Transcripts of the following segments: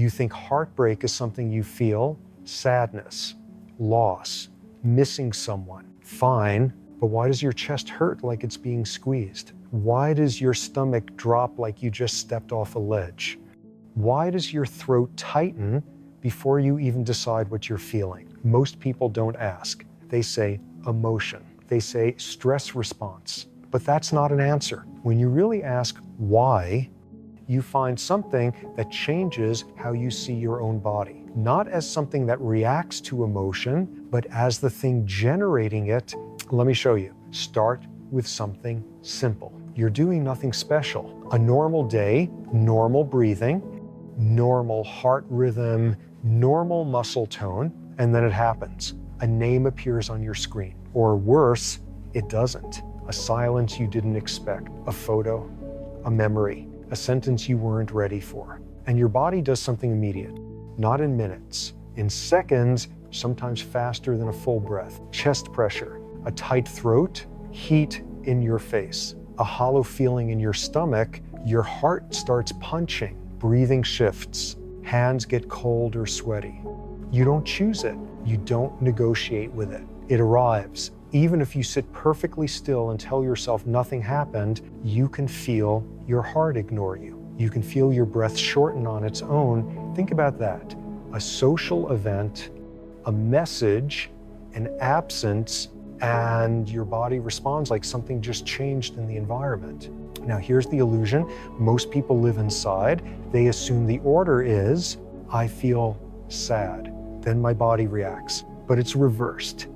You think heartbreak is something you feel, sadness, loss, missing someone. Fine, but why does your chest hurt like it's being squeezed? Why does your stomach drop like you just stepped off a ledge? Why does your throat tighten before you even decide what you're feeling? Most people don't ask. They say emotion. They say stress response. But that's not an answer. When you really ask why, you find something that changes how you see your own body. Not as something that reacts to emotion, but as the thing generating it. Let me show you. Start with something simple. You're doing nothing special. A normal day, normal breathing, normal heart rhythm, normal muscle tone, and then it happens. A name appears on your screen. Or worse, it doesn't. A silence you didn't expect, a photo, a memory, a sentence you weren't ready for. And your body does something immediate, not in minutes, in seconds, sometimes faster than a full breath. Chest pressure, a tight throat, heat in your face, a hollow feeling in your stomach, your heart starts punching, breathing shifts, hands get cold or sweaty. You don't choose it. You don't negotiate with it. It arrives. Even if you sit perfectly still and tell yourself nothing happened, you can feel your heart ignore you. You can feel your breath shorten on its own. Think about that. A social event, a message, an absence, and your body responds like something just changed in the environment. Now here's the illusion. Most people live inside. They assume the order is, I feel sad, then my body reacts. But it's reversed.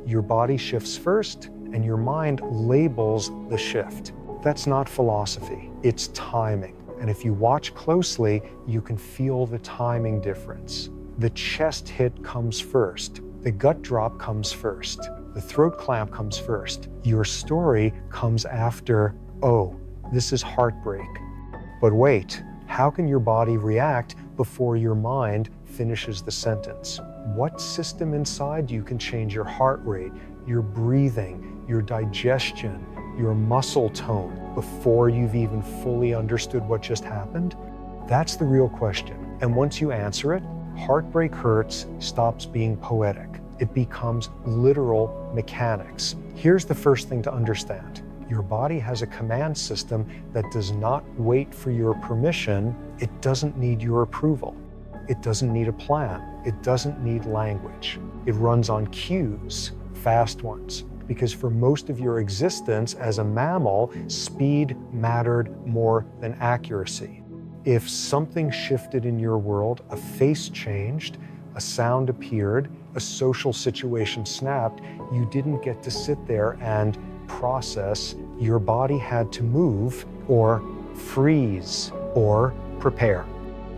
Your body shifts first, and your mind labels the shift. That's not philosophy, it's timing. And if you watch closely, you can feel the timing difference. The chest hit comes first. The gut drop comes first. The throat clamp comes first. Your story comes after, oh, this is heartbreak. But wait, how can your body react before your mind finishes the sentence? What system inside you can change your heart rate, your breathing, your digestion, your muscle tone before you've even fully understood what just happened? That's the real question. And once you answer it, heartbreak hurts stops being poetic. It becomes literal mechanics. Here's the first thing to understand. Your body has a command system that does not wait for your permission. It doesn't need your approval. It doesn't need a plan. It doesn't need language. It runs on cues, fast ones, because for most of your existence as a mammal, speed mattered more than accuracy. If something shifted in your world, a face changed, a sound appeared, a social situation snapped, you didn't get to sit there and process. Your body had to move or freeze or prepare.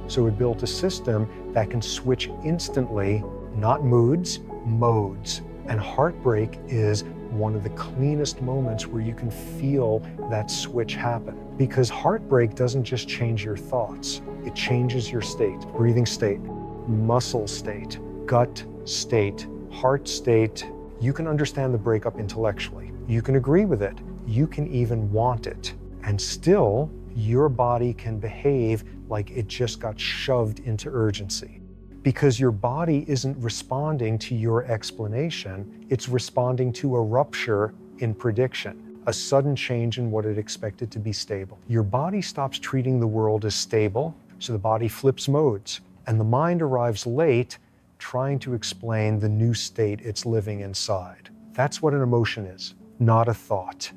So it built a system that can switch instantly, not moods, modes. And heartbreak is one of the cleanest moments where you can feel that switch happen. Because heartbreak doesn't just change your thoughts, it changes your state, breathing state, muscle state, gut state, heart state. You can understand the breakup intellectually. You can agree with it. You can even want it. And still, your body can behave like it just got shoved into urgency. Because your body isn't responding to your explanation, it's responding to a rupture in prediction, a sudden change in what it expected to be stable. Your body stops treating the world as stable, so the body flips modes, and the mind arrives late, trying to explain the new state it's living inside. That's what an emotion is, not a thought.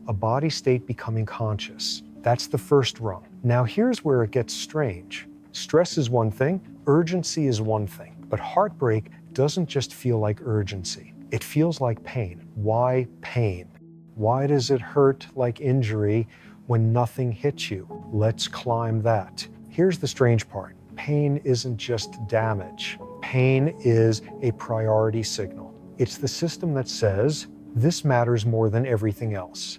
A body state becoming conscious. That's the first rung. Now here's where it gets strange. Stress is one thing, urgency is one thing, but heartbreak doesn't just feel like urgency. It feels like pain. Why pain? Why does it hurt like injury when nothing hits you? Let's climb that. Here's the strange part. Pain isn't just damage. Pain is a priority signal. It's the system that says, this matters more than everything else.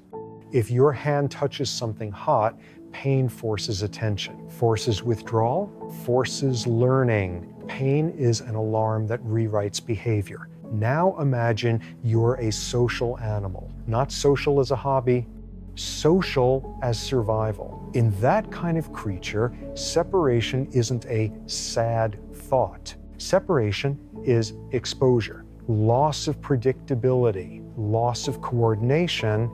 If your hand touches something hot, pain forces attention, forces withdrawal, forces learning. Pain is an alarm that rewrites behavior. Now imagine you're a social animal, not social as a hobby, social as survival. In that kind of creature, separation isn't a sad thought. Separation is exposure, loss of predictability, loss of coordination,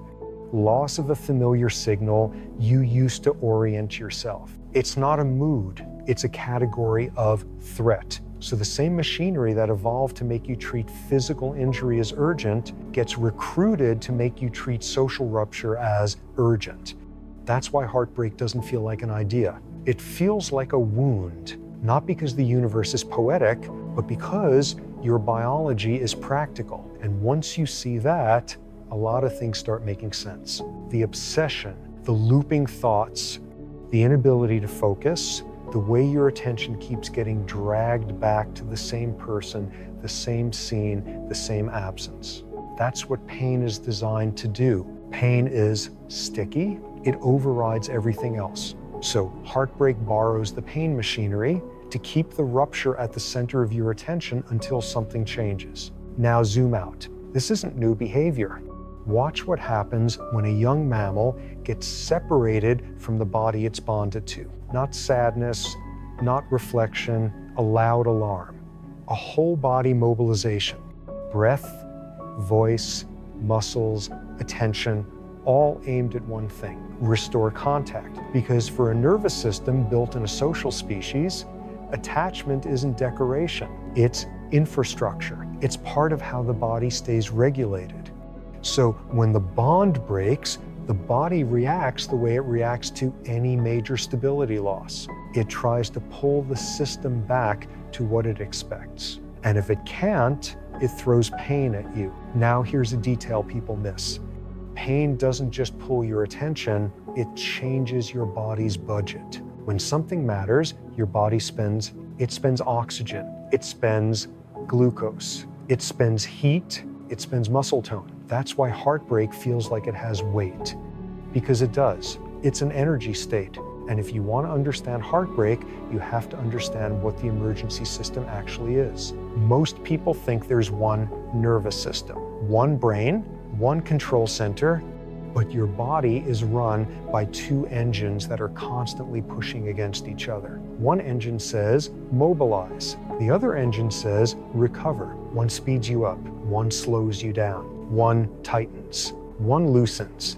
loss of a familiar signal you used to orient yourself. It's not a mood, it's a category of threat. So the same machinery that evolved to make you treat physical injury as urgent gets recruited to make you treat social rupture as urgent. That's why heartbreak doesn't feel like an idea. It feels like a wound, not because the universe is poetic, but because your biology is practical. And once you see that, a lot of things start making sense. The obsession, the looping thoughts, the inability to focus, the way your attention keeps getting dragged back to the same person, the same scene, the same absence. That's what pain is designed to do. Pain is sticky. It overrides everything else. So heartbreak borrows the pain machinery to keep the rupture at the center of your attention until something changes. Now zoom out. This isn't new behavior. Watch what happens when a young mammal gets separated from the body it's bonded to. Not sadness, not reflection, a loud alarm. A whole body mobilization. Breath, voice, muscles, attention, all aimed at one thing: restore contact. Because for a nervous system built in a social species, attachment isn't decoration, it's infrastructure. It's part of how the body stays regulated. So when the bond breaks, the body reacts the way it reacts to any major stability loss. It tries to pull the system back to what it expects. And if it can't, it throws pain at you. Now here's a detail people miss. Pain doesn't just pull your attention, it changes your body's budget. When something matters, your body spends oxygen, it spends glucose, it spends heat, it spends muscle tone. That's why heartbreak feels like it has weight, because it does. It's an energy state. And if you want to understand heartbreak, you have to understand what the emergency system actually is. Most people think there's one nervous system, one brain, one control center, but your body is run by two engines that are constantly pushing against each other. One engine says, mobilize. The other engine says, recover. One speeds you up, one slows you down. One tightens, one loosens.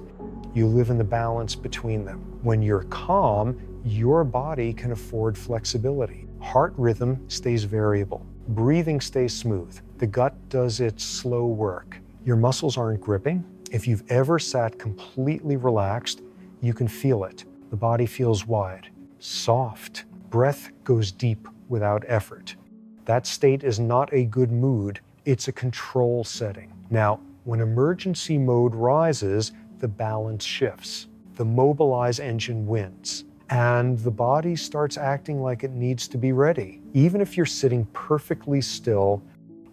You live in the balance between them. When you're calm, your body can afford flexibility. Heart rhythm stays variable. Breathing stays smooth. The gut does its slow work. Your muscles aren't gripping. If you've ever sat completely relaxed, you can feel it. The body feels wide, soft. Breath goes deep without effort. That state is not a good mood. It's a control setting. Now, when emergency mode rises, the balance shifts. The mobilize engine wins, and the body starts acting like it needs to be ready. Even if you're sitting perfectly still,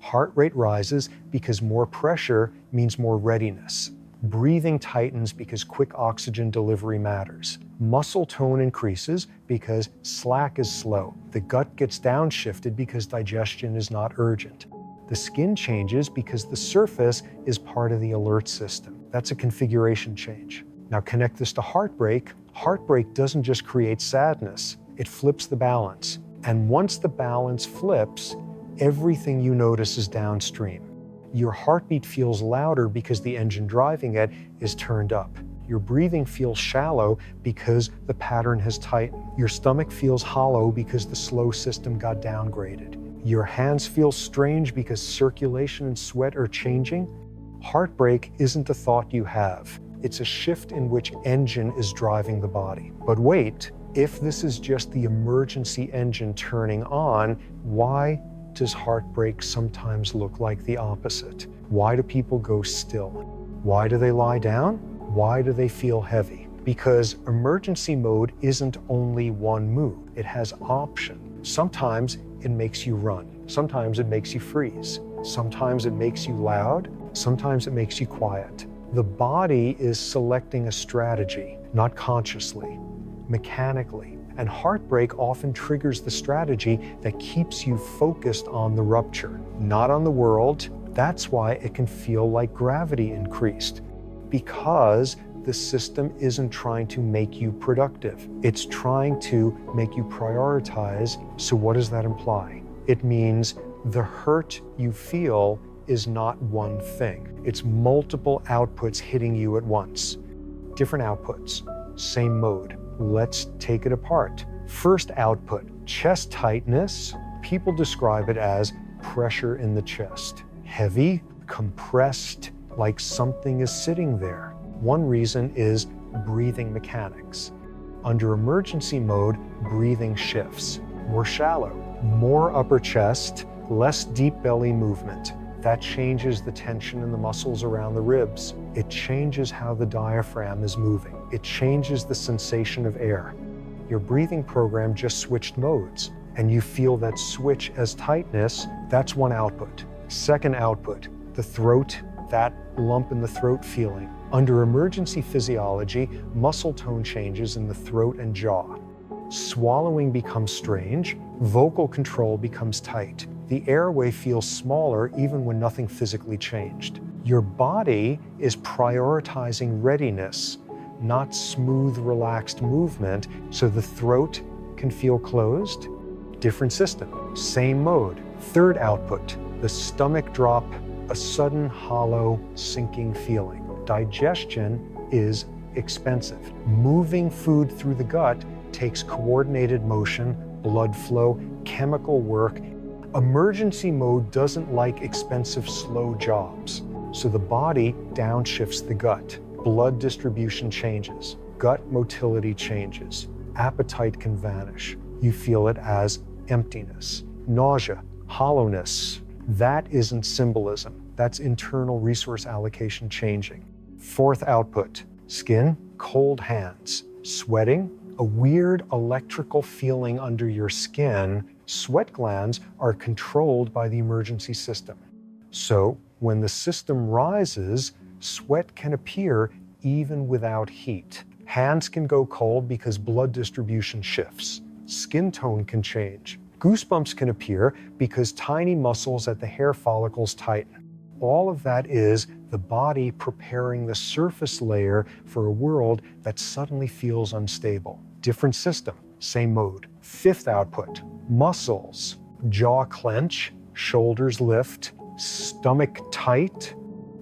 heart rate rises because more pressure means more readiness. Breathing tightens because quick oxygen delivery matters. Muscle tone increases because slack is slow. The gut gets downshifted because digestion is not urgent. The skin changes because the surface is part of the alert system. That's a configuration change. Now connect this to heartbreak. Heartbreak doesn't just create sadness, it flips the balance. And once the balance flips, everything you notice is downstream. Your heartbeat feels louder because the engine driving it is turned up. Your breathing feels shallow because the pattern has tightened. Your stomach feels hollow because the slow system got downgraded. Your hands feel strange because circulation and sweat are changing. Heartbreak isn't a thought you have. It's a shift in which engine is driving the body. But wait, if this is just the emergency engine turning on, why does heartbreak sometimes look like the opposite? Why do people go still? Why do they lie down? Why do they feel heavy? Because emergency mode isn't only one move. It has option. Sometimes it makes you run. Sometimes it makes you freeze. Sometimes it makes you loud. Sometimes it makes you quiet. The body is selecting a strategy, not consciously, mechanically. And heartbreak often triggers the strategy that keeps you focused on the rupture, not on the world. That's why it can feel like gravity increased, because the system isn't trying to make you productive. It's trying to make you prioritize. So what does that imply? It means the hurt you feel is not one thing. It's multiple outputs hitting you at once. Different outputs, same mode. Let's take it apart. First output, chest tightness. People describe it as pressure in the chest. Heavy, compressed, like something is sitting there. One reason is breathing mechanics. Under emergency mode, breathing shifts. More shallow, more upper chest, less deep belly movement. That changes the tension in the muscles around the ribs. It changes how the diaphragm is moving. It changes the sensation of air. Your breathing program just switched modes, and you feel that switch as tightness. That's one output. Second output, the throat, that lump in the throat feeling. Under emergency physiology, muscle tone changes in the throat and jaw. Swallowing becomes strange, vocal control becomes tight. The airway feels smaller even when nothing physically changed. Your body is prioritizing readiness, not smooth, relaxed movement, so the throat can feel closed. Different system, same mode. Third output, the stomach drop, a sudden hollow, sinking feeling. Digestion is expensive. Moving food through the gut takes coordinated motion, blood flow, chemical work. Emergency mode doesn't like expensive, slow jobs. So the body downshifts the gut. Blood distribution changes. Gut motility changes. Appetite can vanish. You feel it as emptiness, nausea, hollowness. That isn't symbolism. That's internal resource allocation changing. Fourth output, skin, cold hands, sweating, a weird electrical feeling under your skin. Sweat glands are controlled by the emergency system. So when the system rises, sweat can appear even without heat. Hands can go cold because blood distribution shifts. Skin tone can change. Goosebumps can appear because tiny muscles at the hair follicles tighten. All of that is the body preparing the surface layer for a world that suddenly feels unstable. Different system, same mode. Fifth output, muscles, jaw clench, shoulders lift, stomach tight,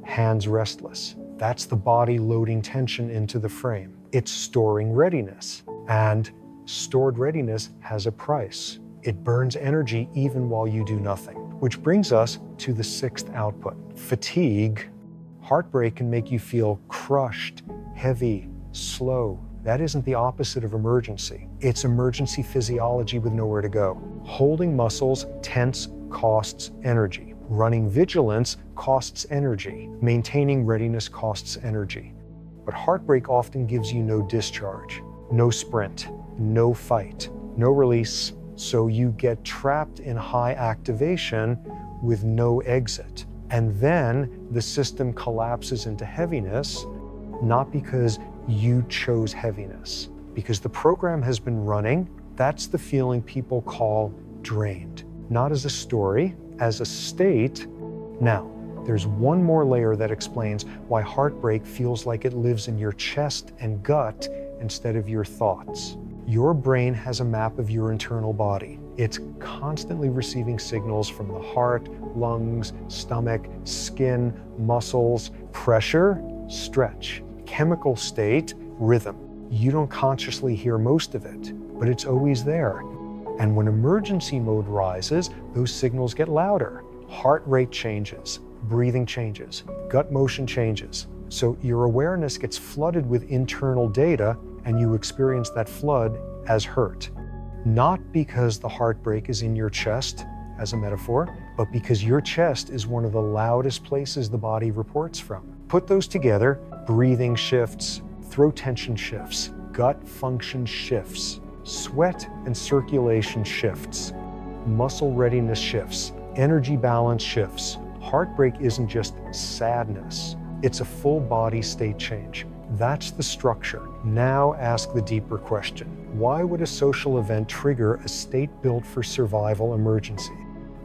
hands restless. That's the body loading tension into the frame. It's storing readiness, and stored readiness has a price. It burns energy even while you do nothing. Which brings us to the sixth output, fatigue. Heartbreak can make you feel crushed, heavy, slow. That isn't the opposite of emergency. It's emergency physiology with nowhere to go. Holding muscles tense costs energy. Running vigilance costs energy. Maintaining readiness costs energy. But heartbreak often gives you no discharge, no sprint, no fight, no release. So you get trapped in high activation with no exit. And then the system collapses into heaviness, not because you chose heaviness, because the program has been running. That's the feeling people call drained, not as a story, as a state. Now, there's one more layer that explains why heartbreak feels like it lives in your chest and gut instead of your thoughts. Your brain has a map of your internal body. It's constantly receiving signals from the heart, lungs, stomach, skin, muscles, pressure, stretch, chemical state, rhythm. You don't consciously hear most of it, but it's always there. And when emergency mode rises, those signals get louder. Heart rate changes, breathing changes, gut motion changes. So your awareness gets flooded with internal data, and you experience that flood as hurt. Not because the heartbreak is in your chest, as a metaphor, but because your chest is one of the loudest places the body reports from. Put those together, breathing shifts, throat tension shifts, gut function shifts, sweat and circulation shifts, muscle readiness shifts, energy balance shifts. Heartbreak isn't just sadness, it's a full body state change. That's the structure. Now ask the deeper question. Why would a social event trigger a state built for survival emergency?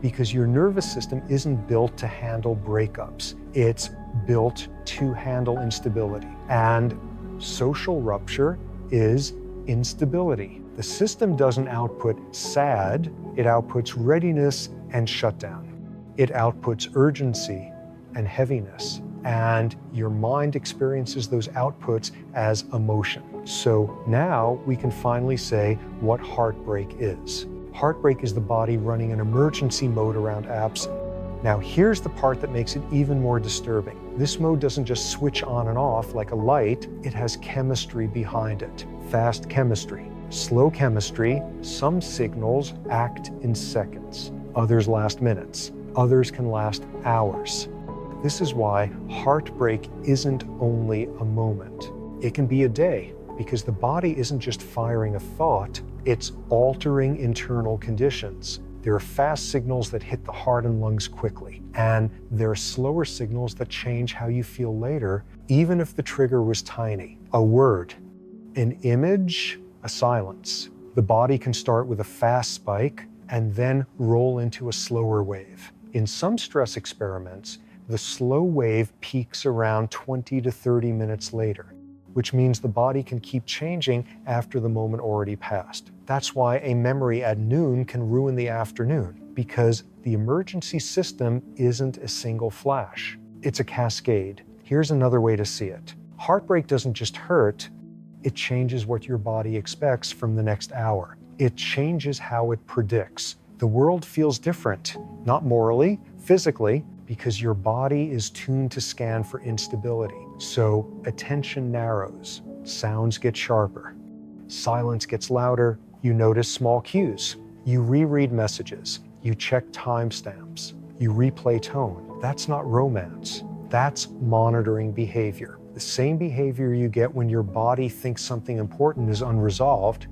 Because your nervous system isn't built to handle breakups. It's built to handle instability. And Social rupture is instability. The system doesn't output sad, it outputs readiness and shutdown. It outputs urgency and heaviness, and your mind experiences those outputs as emotion. So now we can finally say what heartbreak is. Heartbreak is the body running an emergency mode around absent. Now here's the part that makes it even more disturbing. This mode doesn't just switch on and off like a light, it has chemistry behind it. Fast chemistry, slow chemistry. Some signals act in seconds, others last minutes, others can last hours. This is why heartbreak isn't only a moment. It can be a day, because the body isn't just firing a thought, it's altering internal conditions. There are fast signals that hit the heart and lungs quickly, and there are slower signals that change how you feel later, even if the trigger was tiny. A word, an image, a silence. The body can start with a fast spike and then roll into a slower wave. In some stress experiments, the slow wave peaks around 20 to 30 minutes later, which means the body can keep changing after the moment already passed. That's why a memory at noon can ruin the afternoon, because the emergency system isn't a single flash. It's a cascade. Here's another way to see it. Heartbreak doesn't just hurt, it changes what your body expects from the next hour. It changes how it predicts. The world feels different, not morally, physically, because your body is tuned to scan for instability. So attention narrows, sounds get sharper, silence gets louder, you notice small cues, you reread messages, you check timestamps, you replay tone. That's not romance, that's monitoring behavior. The same behavior you get when your body thinks something important is unresolved.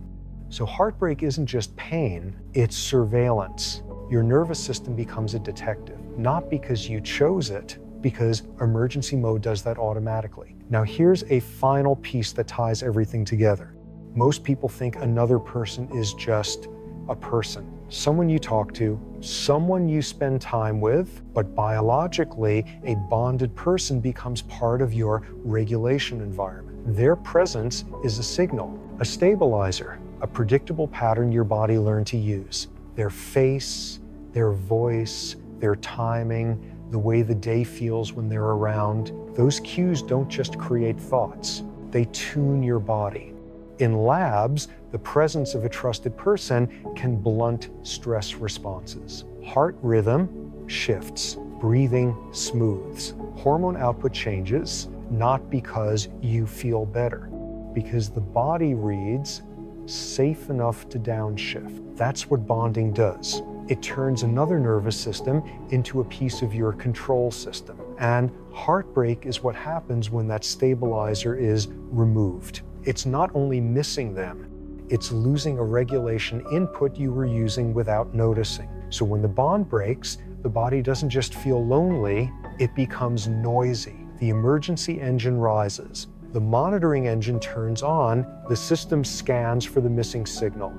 So heartbreak isn't just pain, it's surveillance. Your nervous system becomes a detective, not because you chose it, because emergency mode does that automatically. Now here's a final piece that ties everything together. Most people think another person is just a person, someone you talk to, someone you spend time with, but biologically, a bonded person becomes part of your regulation environment. Their presence is a signal, a stabilizer, a predictable pattern your body learned to use. Their face, their voice, their timing, the way the day feels when they're around. Those cues don't just create thoughts, they tune your body. In labs, the presence of a trusted person can blunt stress responses. Heart rhythm shifts, breathing smooths, hormone output changes, not because you feel better, because the body reads safe enough to downshift. That's what bonding does. It turns another nervous system into a piece of your control system. And heartbreak is what happens when that stabilizer is removed. It's not only missing them, it's losing a regulation input you were using without noticing. So when the bond breaks, the body doesn't just feel lonely, it becomes noisy. The emergency engine rises. The monitoring engine turns on, the system scans for the missing signal.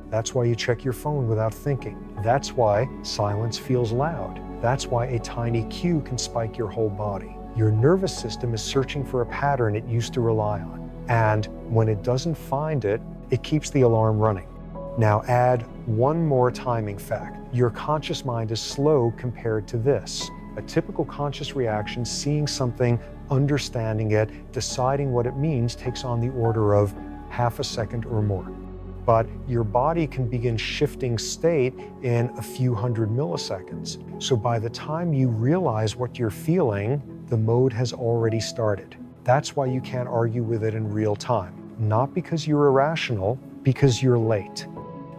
That's why you check your phone without thinking. That's why silence feels loud. That's why a tiny cue can spike your whole body. Your nervous system is searching for a pattern it used to rely on. And when it doesn't find it, it keeps the alarm running. Now add one more timing fact. Your conscious mind is slow compared to this. A typical conscious reaction, seeing something, understanding it, deciding what it means, takes on the order of half a second or more. But your body can begin shifting state in a few hundred milliseconds. So by the time you realize what you're feeling, the mode has already started. That's why you can't argue with it in real time. Not because you're irrational, because you're late.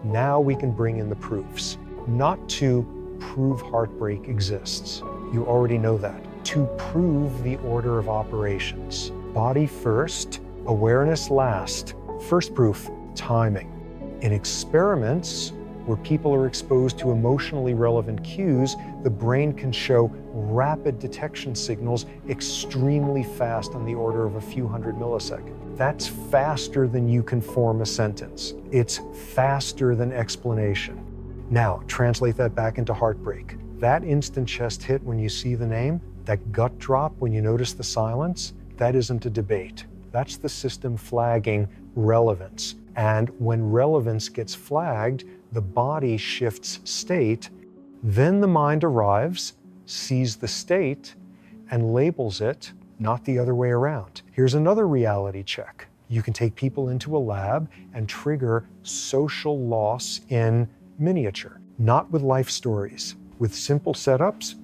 Now we can bring in the proofs. Not to prove heartbreak exists. You already know that. To prove the order of operations. Body first, awareness last. First proof, timing. In experiments where people are exposed to emotionally relevant cues, the brain can show rapid detection signals extremely fast, on the order of a few hundred milliseconds. That's faster than you can form a sentence. It's faster than explanation. Now, translate that back into heartbreak. That instant chest hit when you see the name, that gut drop when you notice the silence, that isn't a debate. That's the system flagging relevance. And when relevance gets flagged, the body shifts state, then the mind arrives, sees the state, and labels it, not the other way around. Here's another reality check. You can take people into a lab and trigger social loss in miniature, not with life stories. With simple setups,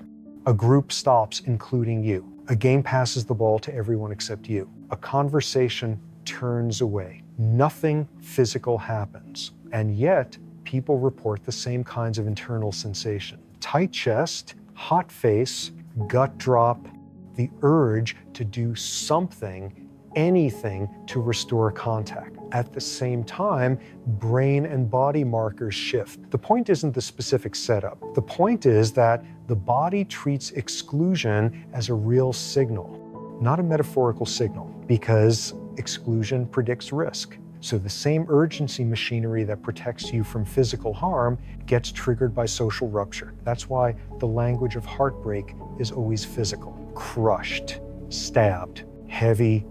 a group stops, including you. A game passes the ball to everyone except you. A conversation turns away. Nothing physical happens. And yet, people report the same kinds of internal sensation. Tight chest, hot face, gut drop, the urge to do something, anything to restore contact. At the same time, brain and body markers shift. The point isn't the specific setup. The point is that the body treats exclusion as a real signal, not a metaphorical signal, because exclusion predicts risk. So the same urgency machinery that protects you from physical harm gets triggered by social rupture. That's why the language of heartbreak is always physical. Crushed, stabbed, heavy,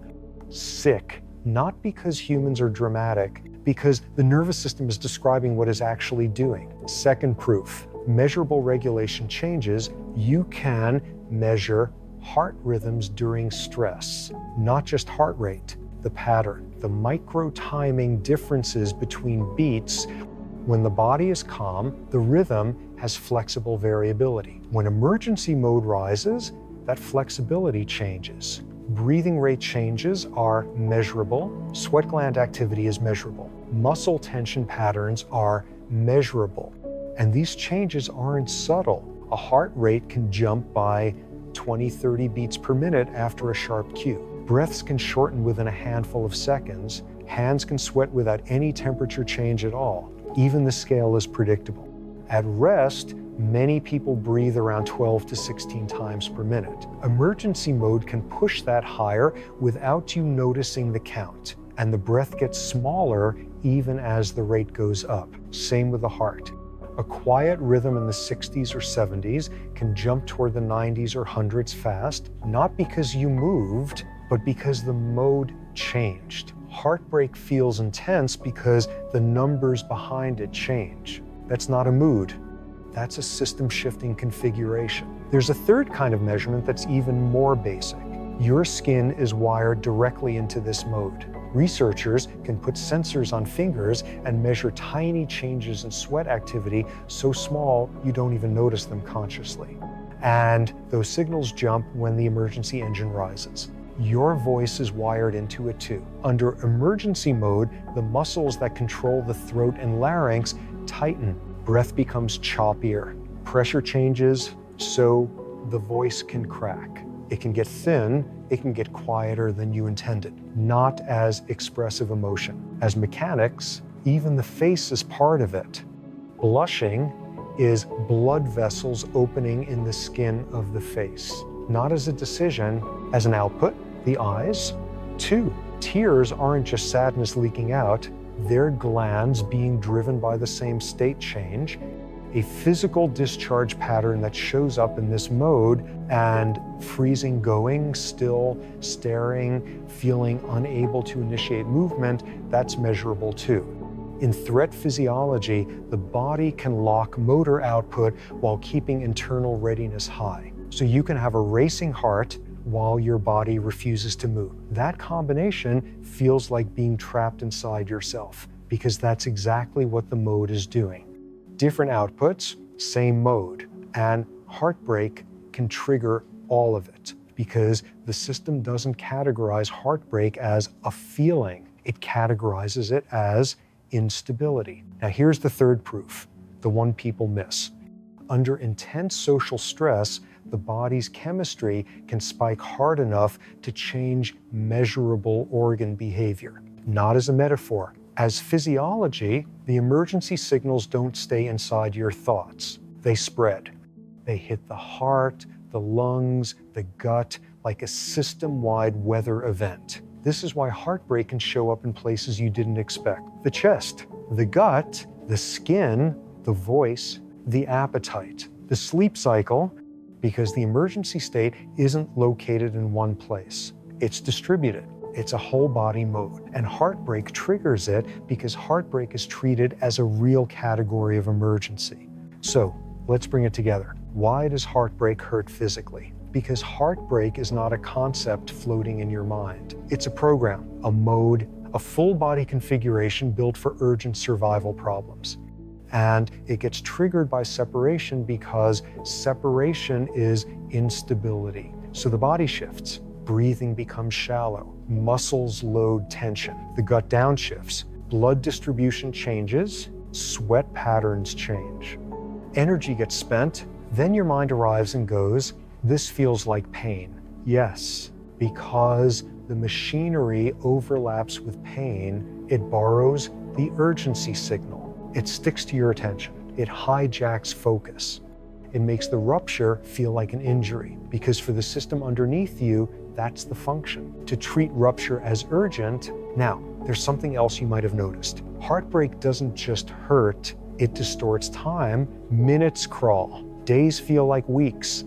sick, not because humans are dramatic, because the nervous system is describing what it's actually doing. Second proof, measurable regulation changes. You can measure heart rhythms during stress, not just heart rate, the pattern, the micro timing differences between beats. When the body is calm, the rhythm has flexible variability. When emergency mode rises, that flexibility changes. Breathing rate changes are measurable. Sweat gland activity is measurable. Muscle tension patterns are measurable. And these changes aren't subtle. A heart rate can jump by 20, 30 beats per minute after a sharp cue. Breaths can shorten within a handful of seconds. Hands can sweat without any temperature change at all. Even the scale is predictable. At rest, many people breathe around 12 to 16 times per minute. Emergency mode can push that higher without you noticing the count, and the breath gets smaller even as the rate goes up. Same with the heart. A quiet rhythm in the 60s or 70s can jump toward the 90s or 100s fast, not because you moved, but because the mode changed. Heartbreak feels intense because the numbers behind it change. That's not a mood. That's a system shifting configuration. There's a third kind of measurement that's even more basic. Your skin is wired directly into this mode. Researchers can put sensors on fingers and measure tiny changes in sweat activity so small you don't even notice them consciously. And those signals jump when the emergency engine rises. Your voice is wired into it too. Under emergency mode, the muscles that control the throat and larynx tighten. Breath becomes choppier. Pressure changes, so the voice can crack. It can get thin, it can get quieter than you intended, not as expressive emotion. As mechanics, even the face is part of it. Blushing is blood vessels opening in the skin of the face, not as a decision, as an output, the eyes. 2, tears aren't just sadness leaking out, they're glands being driven by the same state change, a physical discharge pattern that shows up in this mode, and freezing going, still, staring, feeling unable to initiate movement, that's measurable too. In threat physiology, the body can lock motor output while keeping internal readiness high. So you can have a racing heart while your body refuses to move. That combination feels like being trapped inside yourself, because that's exactly what the mode is doing. Different outputs, same mode. And heartbreak can trigger all of it, because the system doesn't categorize heartbreak as a feeling. It categorizes it as instability. Now here's the third proof, the one people miss. Under intense social stress, the body's chemistry can spike hard enough to change measurable organ behavior. Not as a metaphor. As physiology, the emergency signals don't stay inside your thoughts. They spread. They hit the heart, the lungs, the gut, like a system-wide weather event. This is why heartbreak can show up in places you didn't expect. The chest, the gut, the skin, the voice, the appetite. The sleep cycle, because the emergency state isn't located in one place. It's distributed. It's a whole body mode. And heartbreak triggers it because heartbreak is treated as a real category of emergency. So let's bring it together. Why does heartbreak hurt physically? Because heartbreak is not a concept floating in your mind. It's a program, a mode, a full body configuration built for urgent survival problems. And it gets triggered by separation because separation is instability. So the body shifts, breathing becomes shallow, muscles load tension, the gut downshifts, blood distribution changes, sweat patterns change. Energy gets spent, then your mind arrives and goes, this feels like pain. Yes, because the machinery overlaps with pain, it borrows the urgency signal. It sticks to your attention. It hijacks focus. It makes the rupture feel like an injury because for the system underneath you, that's the function, to treat rupture as urgent. Now, there's something else you might have noticed. Heartbreak doesn't just hurt, it distorts time. Minutes crawl, days feel like weeks.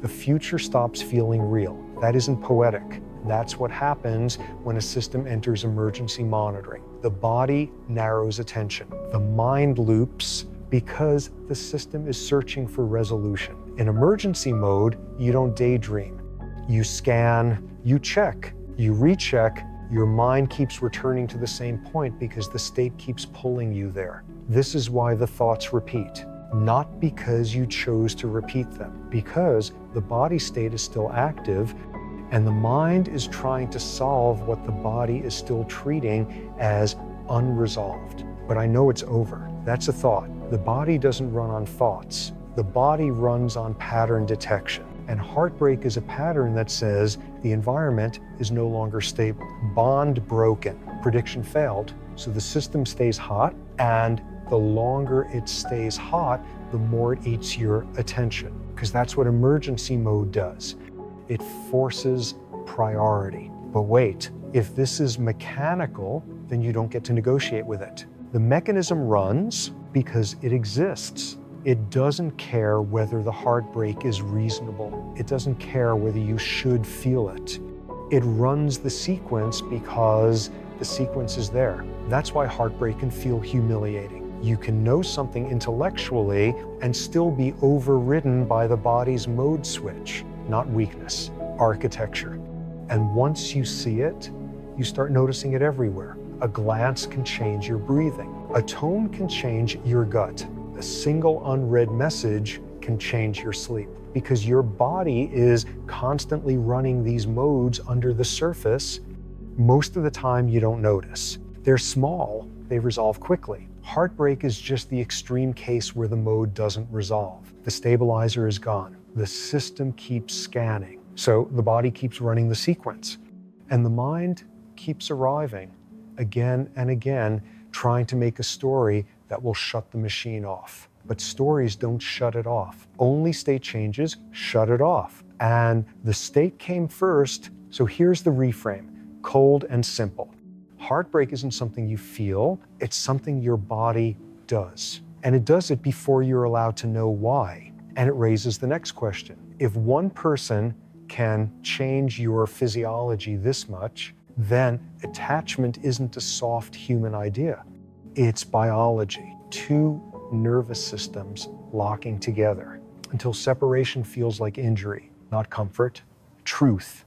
The future stops feeling real. That isn't poetic. That's what happens when a system enters emergency monitoring. The body narrows attention. The mind loops because the system is searching for resolution. In emergency mode, you don't daydream. You scan, you check, you recheck, your mind keeps returning to the same point because the state keeps pulling you there. This is why the thoughts repeat. Not because you chose to repeat them, because the body state is still active and the mind is trying to solve what the body is still treating as unresolved. But I know it's over. That's a thought. The body doesn't run on thoughts. The body runs on pattern detection. And heartbreak is a pattern that says the environment is no longer stable. Bond broken. Prediction failed. So the system stays hot, and the longer it stays hot, the more it eats your attention. Because that's what emergency mode does. It forces priority. But wait, if this is mechanical, then you don't get to negotiate with it. The mechanism runs because it exists. It doesn't care whether the heartbreak is reasonable. It doesn't care whether you should feel it. It runs the sequence because the sequence is there. That's why heartbreak can feel humiliating. You can know something intellectually and still be overridden by the body's mode switch, not weakness, architecture. And once you see it, you start noticing it everywhere. A glance can change your breathing. A tone can change your gut. A single unread message can change your sleep because your body is constantly running these modes under the surface. Most of the time you don't notice. They're small, they resolve quickly. Heartbreak is just the extreme case where the mode doesn't resolve. The stabilizer is gone. The system keeps scanning. So the body keeps running the sequence. And the mind keeps arriving again and again, trying to make a story that will shut the machine off. But stories don't shut it off. Only state changes shut it off. And the state came first, so here's the reframe, cold and simple. Heartbreak isn't something you feel, it's something your body does. And it does it before you're allowed to know why. And it raises the next question. If one person can change your physiology this much, then attachment isn't a soft human idea. It's biology. Two nervous systems locking together until separation feels like injury, not comfort, truth.